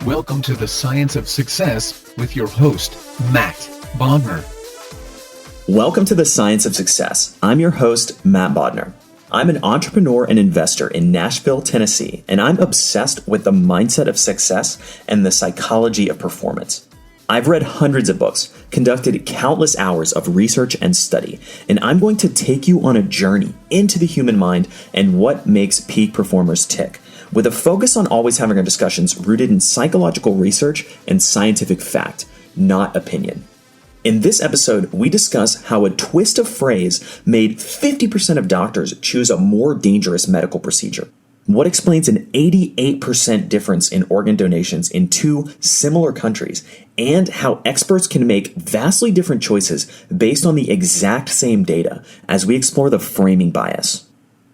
Welcome to the Science of Success with your host, Matt Bodner. Welcome to the Science of Success. I'm your host, Matt Bodner. I'm an entrepreneur and investor in Nashville, Tennessee, and I'm obsessed with the mindset of success and the psychology of performance. I've read hundreds of books, conducted countless hours of research and study, and I'm going to take you on a journey into the human mind and what makes peak performers tick, with a focus on always having our discussions rooted in psychological research and scientific fact, not opinion. In this episode, we discuss how a twist of phrase made 50% of doctors choose a more dangerous medical procedure. What explains an 88% difference in organ donations in two similar countries, and how experts can make vastly different choices based on the exact same data as we explore the framing bias.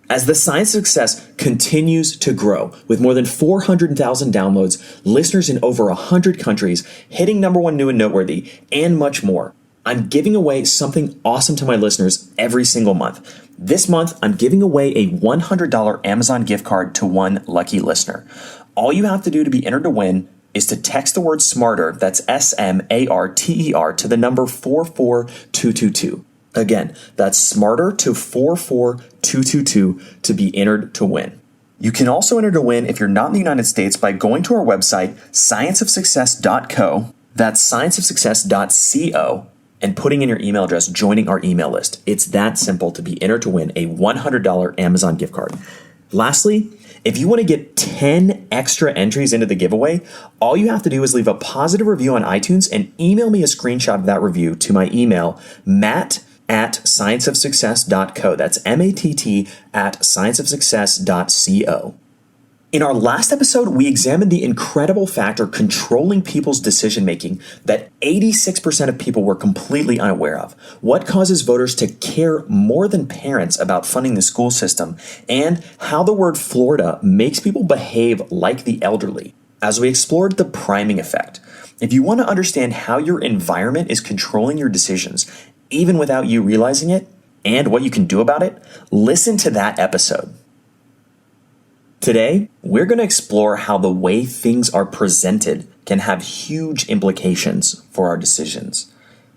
As the Science of Success continues to grow, with more than 400,000 downloads, listeners in over 100 countries, hitting #1 new and noteworthy, and much more, I'm giving away something awesome to my listeners every single month. This month, I'm giving away a $100 Amazon gift card to one lucky listener. All you have to do to be entered to win is to text the word SMARTER, that's SMARTER, to the number 44222. Again, that's SMARTER to 44222 to be entered to win. You can also enter to win if you're not in the United States by going to our website, scienceofsuccess.co, that's scienceofsuccess.co, and putting in your email address, joining our email list. It's that simple to be entered to win a $100 Amazon gift card. Lastly, if you want to get 10 extra entries into the giveaway, all you have to do is leave a positive review on iTunes and email me a screenshot of that review to my email, matt@scienceofsuccess.co. That's matt@scienceofsuccess.co. In our last episode, we examined the incredible factor controlling people's decision-making that 86% of people were completely unaware of. What causes voters to care more than parents about funding the school system, and how the word Florida makes people behave like the elderly, as we explored the priming effect. If you want to understand how your environment is controlling your decisions, even without you realizing it, and what you can do about it, listen to that episode. Today, we're going to explore how the way things are presented can have huge implications for our decisions,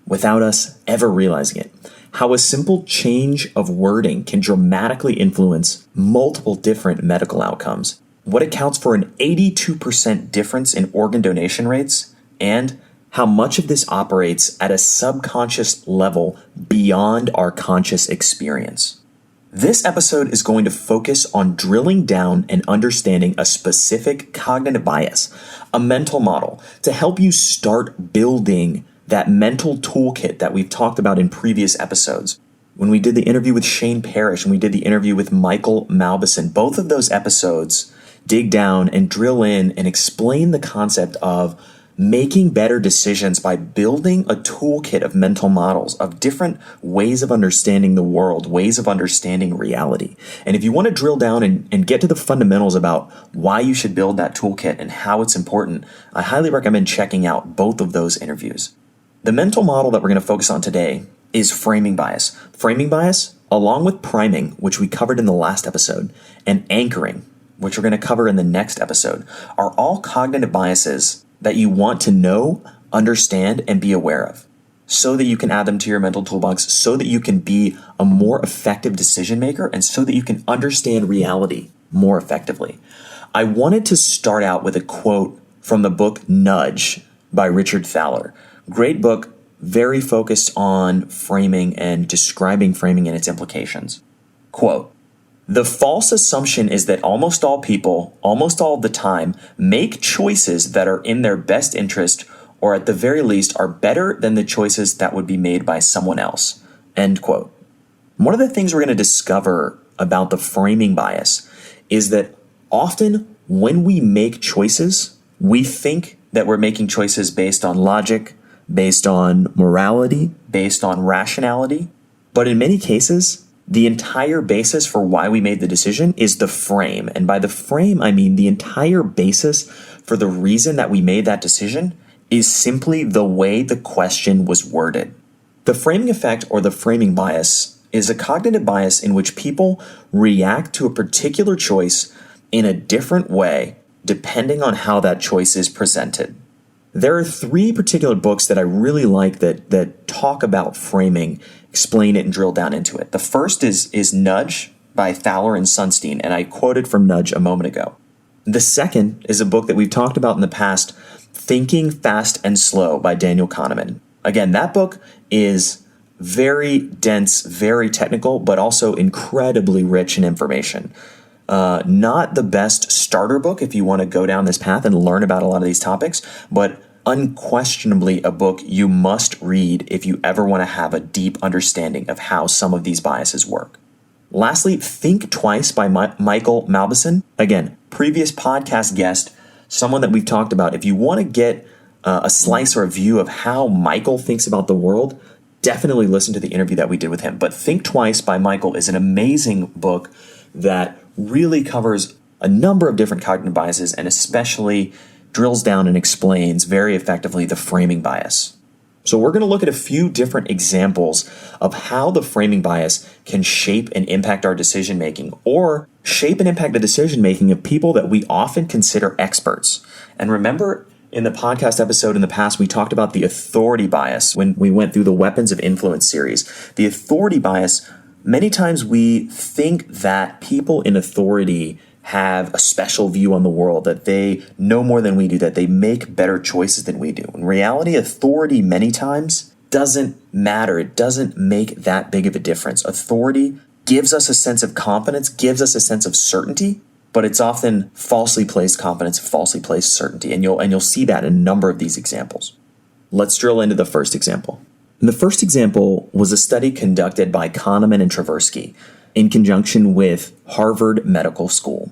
without us ever realizing it. How a simple change of wording can dramatically influence multiple different medical outcomes. What accounts for an 82% difference in organ donation rates, and how much of this operates at a subconscious level beyond our conscious experience. This episode is going to focus on drilling down and understanding a specific cognitive bias, a mental model, to help you start building that mental toolkit that we've talked about in previous episodes. When we did the interview with Shane Parrish and we did the interview with Michael Malbison, both of those episodes dig down and drill in and explain the concept of making better decisions by building a toolkit of mental models, of different ways of understanding the world, ways of understanding reality. And if you want to drill down and get to the fundamentals about why you should build that toolkit and how it's important, I highly recommend checking out both of those interviews. The mental model that we're going to focus on today is framing bias. Framing bias, along with priming, which we covered in the last episode, and anchoring, which we're going to cover in the next episode, are all cognitive biases that you want to know, understand, and be aware of, so that you can add them to your mental toolbox, so that you can be a more effective decision maker, and so that you can understand reality more effectively. I wanted to start out with a quote from the book Nudge by Richard Thaler. Great book, very focused on framing and describing framing and its implications. Quote, "The false assumption is that almost all people, almost all the time, make choices that are in their best interest, or at the very least are better than the choices that would be made by someone else." End quote. One of the things we're going to discover about the framing bias is that often when we make choices, we think that we're making choices based on logic, based on morality, based on rationality. But in many cases, the entire basis for why we made the decision is the frame. And by the frame, I mean the entire basis for the reason that we made that decision is simply the way the question was worded. The framing effect, or the framing bias, is a cognitive bias in which people react to a particular choice in a different way depending on how that choice is presented. There are 3 particular books that I really like that talk about framing, explain it, and drill down into it. The first is Nudge by Thaler and Sunstein, and I quoted from Nudge a moment ago. The second is a book that we've talked about in the past, Thinking Fast and Slow by Daniel Kahneman. Again, that book is very dense, very technical, but also incredibly rich in information. Not the best starter book if you want to go down this path and learn about a lot of these topics, but unquestionably a book you must read if you ever want to have a deep understanding of how some of these biases work. Lastly, Think Twice by Michael Mauboussin. Again, previous podcast guest, someone that we've talked about. If you want to get a slice or a view of how Michael thinks about the world, definitely listen to the interview that we did with him. But Think Twice by Michael is an amazing book that really covers a number of different cognitive biases and especially drills down and explains very effectively the framing bias. So we're going to look at a few different examples of how the framing bias can shape and impact our decision making, or shape and impact the decision making of people that we often consider experts. And remember, in the podcast episode in the past, we talked about the authority bias when we went through the Weapons of Influence series. The authority bias, many times we think that people in authority have a special view on the world, that they know more than we do, that they make better choices than we do. In reality, authority many times doesn't matter. It doesn't make that big of a difference. Authority gives us a sense of confidence, gives us a sense of certainty, but it's often falsely placed confidence, falsely placed certainty. And you'll see that in a number of these examples. Let's drill into the first example. And the first example was a study conducted by Kahneman and Tversky in conjunction with Harvard Medical School.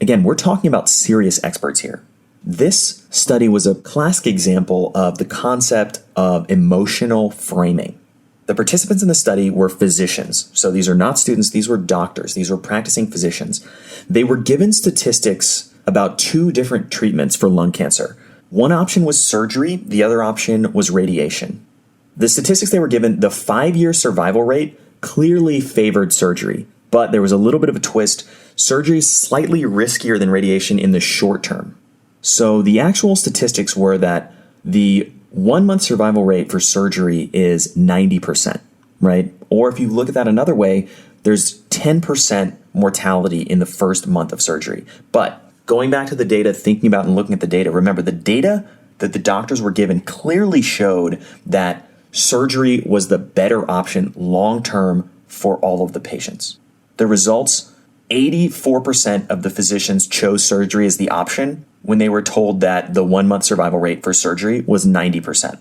Again, we're talking about serious experts here. This study was a classic example of the concept of emotional framing. The participants in the study were physicians. So these are not students, these were doctors, these were practicing physicians. They were given statistics about 2 different treatments for lung cancer. One option was surgery, the other option was radiation. The statistics they were given, the 5-year survival rate clearly favored surgery, but there was a little bit of a twist. Surgery is slightly riskier than radiation in the short term. So the actual statistics were that the 1-month survival rate for surgery is 90%, right? Or if you look at that another way, there's 10% mortality in the first month of surgery. But going back to the data, thinking about and looking at the data, remember the data that the doctors were given clearly showed that surgery was the better option long-term for all of the patients. The results, 84% of the physicians chose surgery as the option when they were told that the 1-month survival rate for surgery was 90%.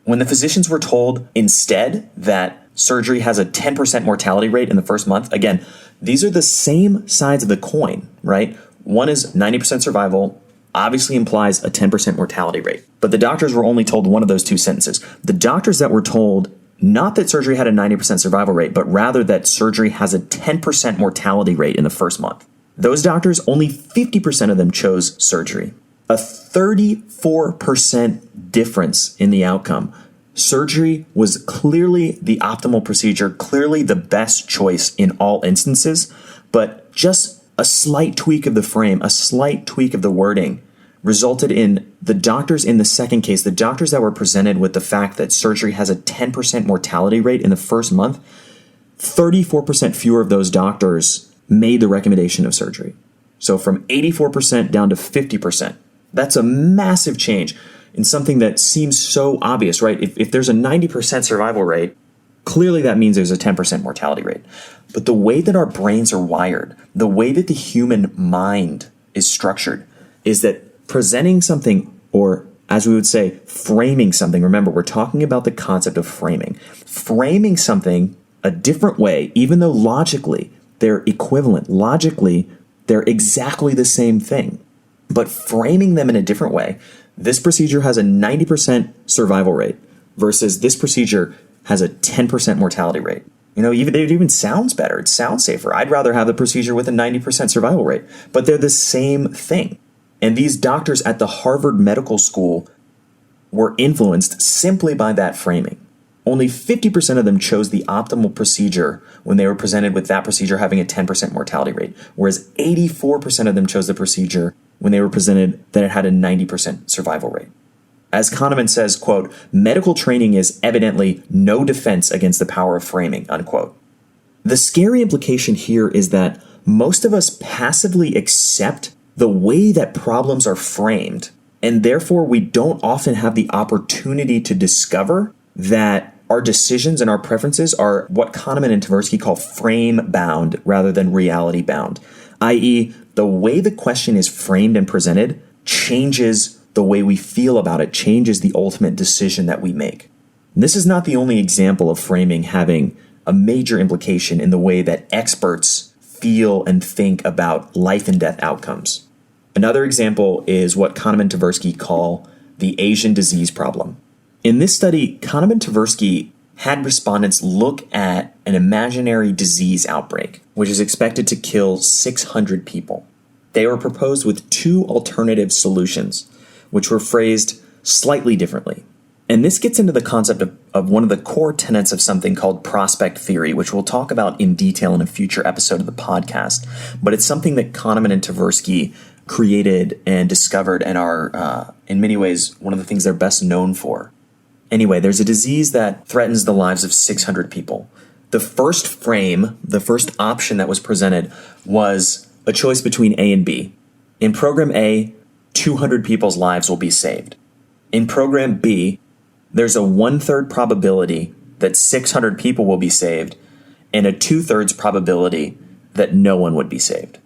When the physicians were told instead that surgery has a 10% mortality rate in the first month, again, these are the same sides of the coin, right? One is 90% survival, obviously implies a 10% mortality rate. But the doctors were only told one of those 2 sentences. The doctors that were told not that surgery had a 90% survival rate, but rather that surgery has a 10% mortality rate in the first month. Those doctors, only 50% of them chose surgery. A 34% difference in the outcome. Surgery was clearly the optimal procedure, clearly the best choice in all instances, but just a slight tweak of the frame, a slight tweak of the wording resulted in the doctors in the second case, the doctors that were presented with the fact that surgery has a 10% mortality rate in the first month, 34% fewer of those doctors made the recommendation of surgery. So from 84% down to 50%. That's a massive change in something that seems so obvious, right? If there's a 90% survival rate, clearly that means there's a 10% mortality rate. But the way that our brains are wired, the way that the human mind is structured, is that presenting something, or as we would say, framing something. Remember, we're talking about the concept of framing. Framing something a different way, even though logically they're equivalent, logically they're exactly the same thing. But framing them in a different way, this procedure has a 90% survival rate versus this procedure has a 10% mortality rate. It even sounds better. It sounds safer. I'd rather have the procedure with a 90% survival rate, but they're the same thing. And these doctors at the Harvard Medical School were influenced simply by that framing. Only 50% of them chose the optimal procedure when they were presented with that procedure having a 10% mortality rate, whereas 84% of them chose the procedure when they were presented that it had a 90% survival rate. As Kahneman says, quote, medical training is evidently no defense against the power of framing, unquote. The scary implication here is that most of us passively accept the way that problems are framed, and therefore we don't often have the opportunity to discover that our decisions and our preferences are what Kahneman and Tversky call frame-bound rather than reality-bound, i.e., the way the question is framed and presented changes the way we feel about it, changes the ultimate decision that we make. And this is not the only example of framing having a major implication in the way that experts feel and think about life and death outcomes. Another example is what Kahneman and Tversky call the Asian disease problem. In this study, Kahneman and Tversky had respondents look at an imaginary disease outbreak, which is expected to kill 600 people. They were proposed with two alternative solutions, which were phrased slightly differently. And this gets into the concept of one of the core tenets of something called prospect theory, which we'll talk about in detail in a future episode of the podcast. But it's something that Kahneman and Tversky created and discovered and are, in many ways, one of the things they're best known for. Anyway, there's a disease that threatens the lives of 600 people. The first frame, the first option that was presented was a choice between A and B. In program A, 200 people's lives will be saved. In program B, there's a 1/3 probability that 600 people will be saved and a 2/3 probability that no one would be saved.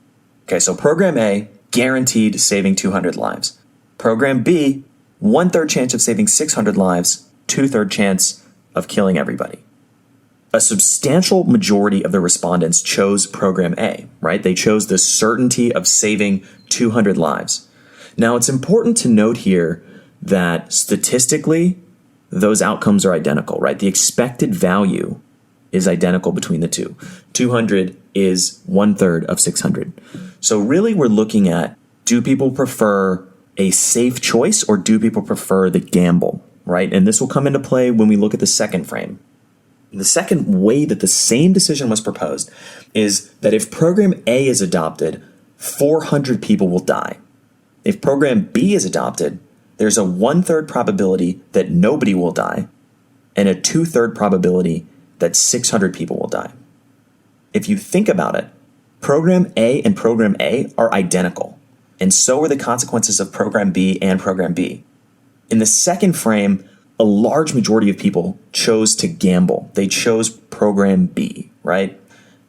Okay, so program A, guaranteed saving 200 lives. Program B, 1/3 chance of saving 600 lives, 2/3 chance of killing everybody. A substantial majority of the respondents chose program A, right? They chose the certainty of saving 200 lives. Now, it's important to note here that statistically, those outcomes are identical, right? The expected value is identical between the two. 200 is 1/3 of 600. So really, we're looking at, do people prefer a safe choice or do people prefer the gamble, right? And this will come into play when we look at the second frame. The second way that the same decision was proposed is that if program A is adopted, 400 people will die. If program B is adopted, there's a 1/3 probability that nobody will die and a 2/3 probability that 600 people will die. If you think about it, program A and program A are identical, and so are the consequences of program B and program B. In the second frame, a large majority of people chose to gamble. They chose program B, right?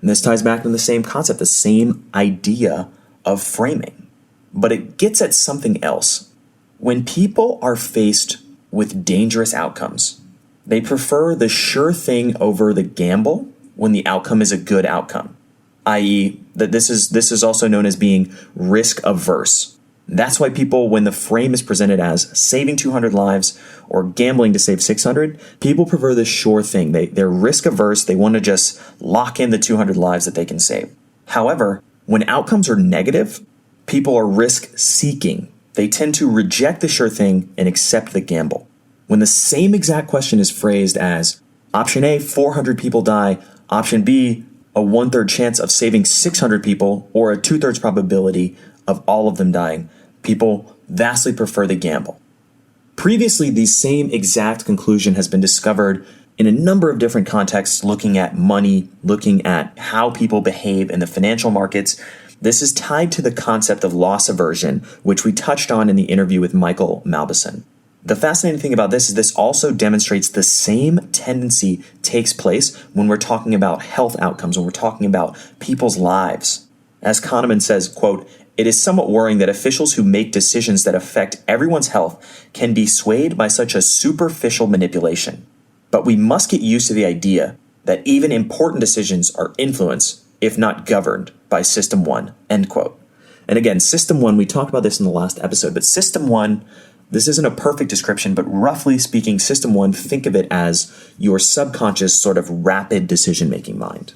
And this ties back to the same concept, the same idea of framing. But it gets at something else. When people are faced with dangerous outcomes, they prefer the sure thing over the gamble when the outcome is a good outcome, i.e., that this is also known as being risk averse. That's why people, when the frame is presented as saving 200 lives or gambling to save 600, people prefer the sure thing. They're risk averse. They want to just lock in the 200 lives that they can save. However, when outcomes are negative, people are risk seeking. They tend to reject the sure thing and accept the gamble. When the same exact question is phrased as option A, 400 people die, option B, a 1/3 chance of saving 600 people, or a 2/3 probability of all of them dying, people vastly prefer the gamble. Previously, the same exact conclusion has been discovered in a number of different contexts, looking at money, looking at how people behave in the financial markets. This is tied to the concept of loss aversion, which we touched on in the interview with Michael Malbison. The fascinating thing about this is this also demonstrates the same tendency takes place when we're talking about health outcomes, when we're talking about people's lives. As Kahneman says, quote, "It is somewhat worrying that officials who make decisions that affect everyone's health can be swayed by such a superficial manipulation. But we must get used to the idea that even important decisions are influenced, if not governed, by System 1, end quote. And again, System 1, we talked about this in the last episode, but System 1, this isn't a perfect description, but roughly speaking, System 1, think of it as your subconscious sort of rapid decision-making mind.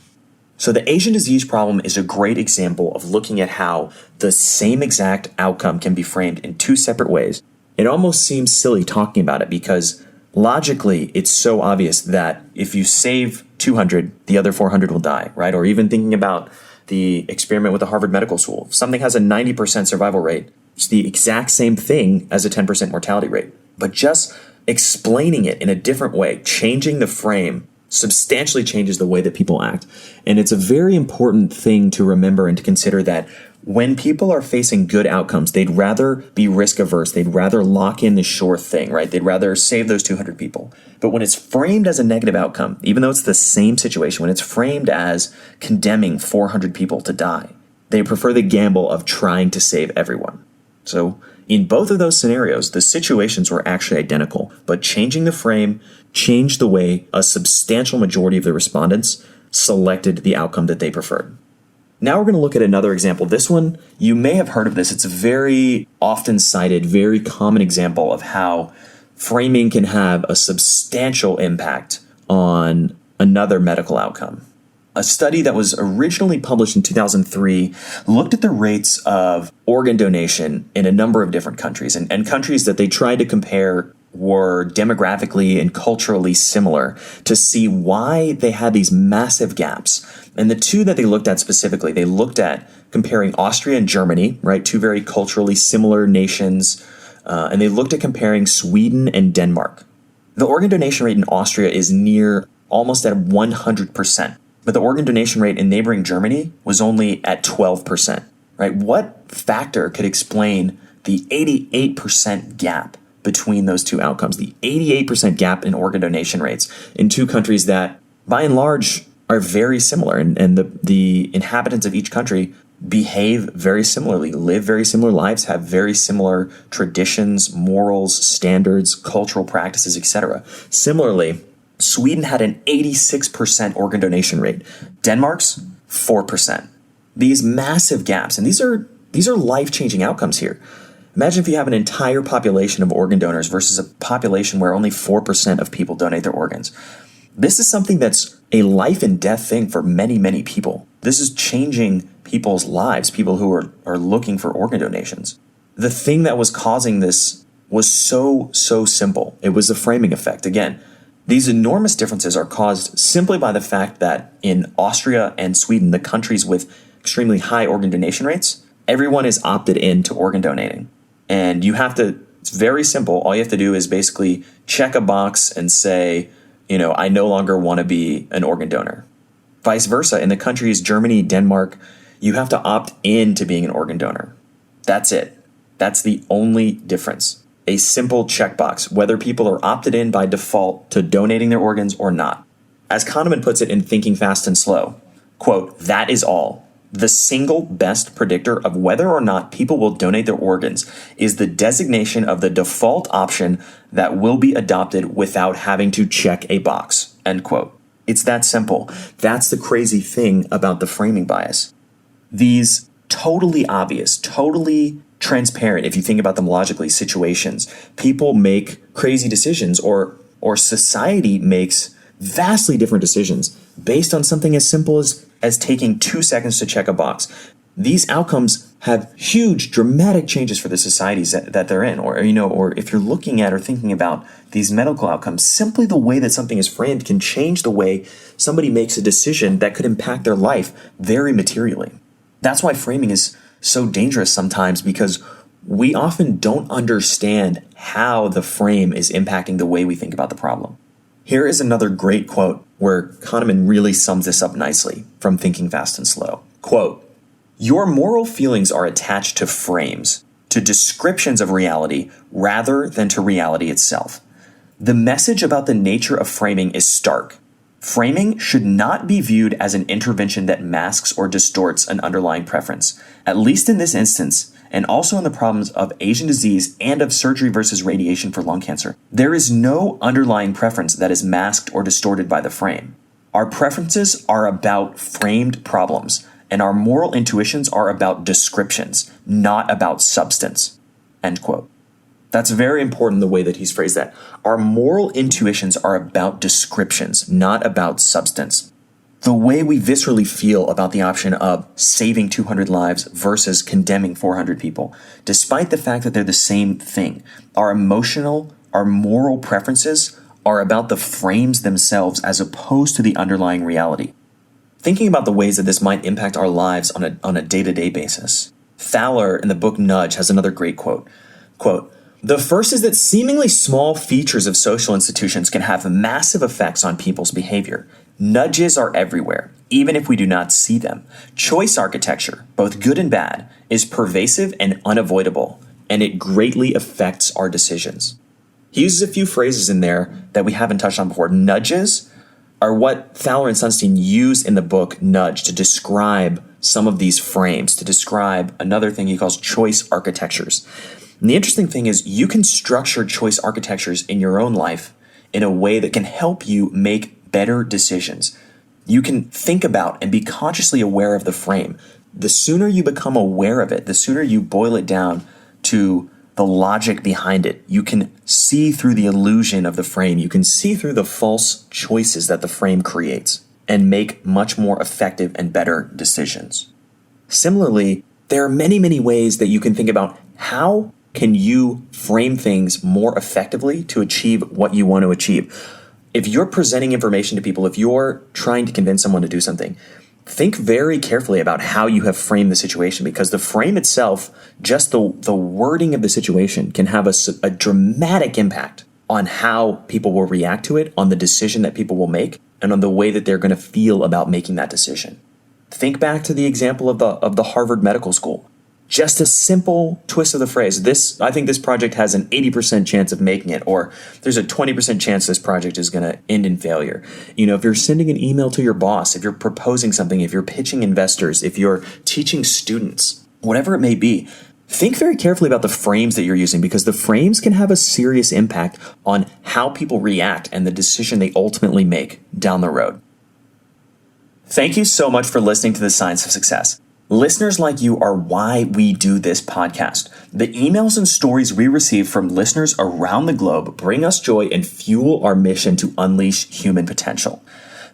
So the Asian disease problem is a great example of looking at how the same exact outcome can be framed in two separate ways. It almost seems silly talking about it because logically it's so obvious that if you save 200, the other 400 will die, right? Or even thinking about the experiment with the Harvard Medical School. If something has a 90% survival rate, it's the exact same thing as a 10% mortality rate. But just explaining it in a different way, changing the frame, substantially changes the way that people act. And it's a very important thing to remember and to consider that when people are facing good outcomes, they'd rather be risk averse. They'd rather lock in the sure thing, right? They'd rather save those 200 people. But when it's framed as a negative outcome, even though it's the same situation, when it's framed as condemning 400 people to die, they prefer the gamble of trying to save everyone. So in both of those scenarios, the situations were actually identical, but changing the frame changed the way a substantial majority of the respondents selected the outcome that they preferred. Now we're going to look at another example. This one, you may have heard of this. It's a very often cited, very common example of how framing can have a substantial impact on another medical outcome. A study that was originally published in 2003 looked at the rates of organ donation in a number of different countries, and countries that they tried to compare were demographically and culturally similar to see why they had these massive gaps. And the two that they looked at specifically, they looked at comparing Austria and Germany, right, two very culturally similar nations, and they looked at comparing Sweden and Denmark. The organ donation rate in Austria is near almost at 100%. But the organ donation rate in neighboring Germany was only at 12%, right? What factor could explain the 88% gap between those two outcomes? The 88% gap in organ donation rates in two countries that, by and large, are very similar. And the inhabitants of each country behave very similarly, live very similar lives, have very similar traditions, morals, standards, cultural practices, etc. Similarly, Sweden had an 86% organ donation rate. Denmark's 4%. These massive gaps, and these are life-changing outcomes here. Imagine if you have an entire population of organ donors versus a population where only 4% of people donate their organs. This is something that's a life and death thing for many, many people. This is changing people's lives, people who are looking for organ donations. The thing that was causing this was so simple. It was the framing effect. Again, these enormous differences are caused simply by the fact that in Austria and Sweden, the countries with extremely high organ donation rates, everyone is opted in to organ donating. And it's very simple. All you have to do is basically check a box and say, I no longer want to be an organ donor. Vice versa, in the countries Germany, Denmark, you have to opt in to being an organ donor. That's it. That's the only difference. A simple checkbox, whether people are opted in by default to donating their organs or not. As Kahneman puts it in Thinking Fast and Slow, quote, "That is all. The single best predictor of whether or not people will donate their organs is the designation of the default option that will be adopted without having to check a box," end quote. It's that simple. That's the crazy thing about the framing bias. These totally obvious, totally transparent, if you think about them logically, situations, people make crazy decisions or society makes vastly different decisions based on something as simple as taking 2 seconds to check a box. These outcomes have huge, dramatic changes for the societies that they're in, or if you're looking at or thinking about these medical outcomes, simply the way that something is framed can change the way somebody makes a decision that could impact their life very materially. That's why framing is so dangerous sometimes, because we often don't understand how the frame is impacting the way we think about the problem. Here is another great quote where Kahneman really sums this up nicely from Thinking Fast and Slow. Quote, "Your moral feelings are attached to frames, to descriptions of reality rather than to reality itself. The message about the nature of framing is stark. Framing should not be viewed as an intervention that masks or distorts an underlying preference, at least in this instance, and also in the problems of Asian disease and of surgery versus radiation for lung cancer. There is no underlying preference that is masked or distorted by the frame. Our preferences are about framed problems, and our moral intuitions are about descriptions, not about substance," end quote. That's very important, the way that he's phrased that. Our moral intuitions are about descriptions, not about substance. The way we viscerally feel about the option of saving 200 lives versus condemning 400 people, despite the fact that they're the same thing, our emotional, our moral preferences are about the frames themselves as opposed to the underlying reality. thinking about the ways that this might impact our lives on a day-to-day basis. Thaler in the book Nudge has another great quote. Quote, "The first is that seemingly small features of social institutions can have massive effects on people's behavior. Nudges are everywhere, even if we do not see them. Choice architecture, both good and bad, is pervasive and unavoidable, and it greatly affects our decisions." He uses a few phrases in there that we haven't touched on before. Nudges are what Thaler and Sunstein use in the book Nudge to describe some of these frames, to describe another thing he calls choice architectures. And the interesting thing is you can structure choice architectures in your own life in a way that can help you make better decisions. You can think about and be consciously aware of the frame. The sooner you become aware of it, the sooner you boil it down to the logic behind it, you can see through the illusion of the frame. You can see through the false choices that the frame creates and make much more effective and better decisions. Similarly, there are many, many ways that you can think about how can you frame things more effectively to achieve what you want to achieve. If you're presenting information to people, if you're trying to convince someone to do something, think very carefully about how you have framed the situation, because the frame itself, just the wording of the situation, can have a dramatic impact on how people will react to it, on the decision that people will make, and on the way that they're going to feel about making that decision. Think back to the example of the Harvard Medical School. Just a simple twist of the phrase. I think this project has an 80% chance of making it, or there's a 20% chance this project is going to end in failure. If you're sending an email to your boss, if you're proposing something, if you're pitching investors, if you're teaching students, whatever it may be, think very carefully about the frames that you're using, because the frames can have a serious impact on how people react and the decision they ultimately make down the road. Thank you so much for listening to The Science of Success. Listeners like you are why we do this podcast. The emails and stories we receive from listeners around the globe bring us joy and fuel our mission to unleash human potential.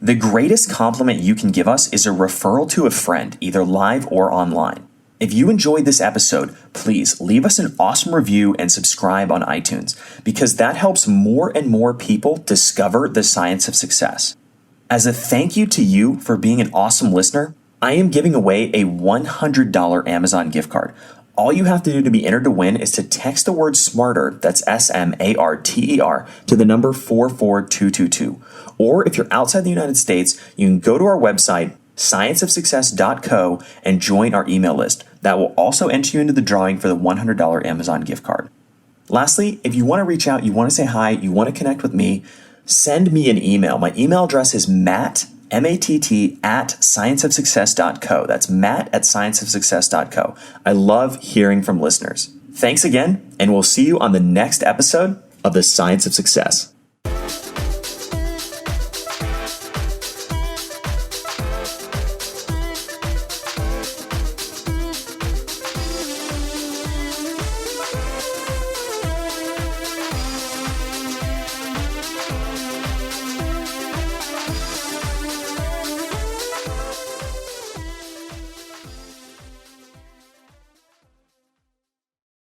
The greatest compliment you can give us is a referral to a friend, either live or online. If you enjoyed this episode, please leave us an awesome review and subscribe on iTunes, because that helps more and more people discover the science of success. As a thank you to you for being an awesome listener, I am giving away a $100 Amazon gift card. All you have to do to be entered to win is to text the word SMARTER, that's SMARTER, to the number 44222. Or if you're outside the United States, you can go to our website, scienceofsuccess.co, and join our email list. That will also enter you into the drawing for the $100 Amazon gift card. Lastly, if you want to reach out, you want to say hi, you want to connect with me, send me an email. My email address is matt, M-A-T-T, at scienceofsuccess.co. That's Matt at scienceofsuccess.co. I love hearing from listeners. Thanks again, and we'll see you on the next episode of The Science of Success.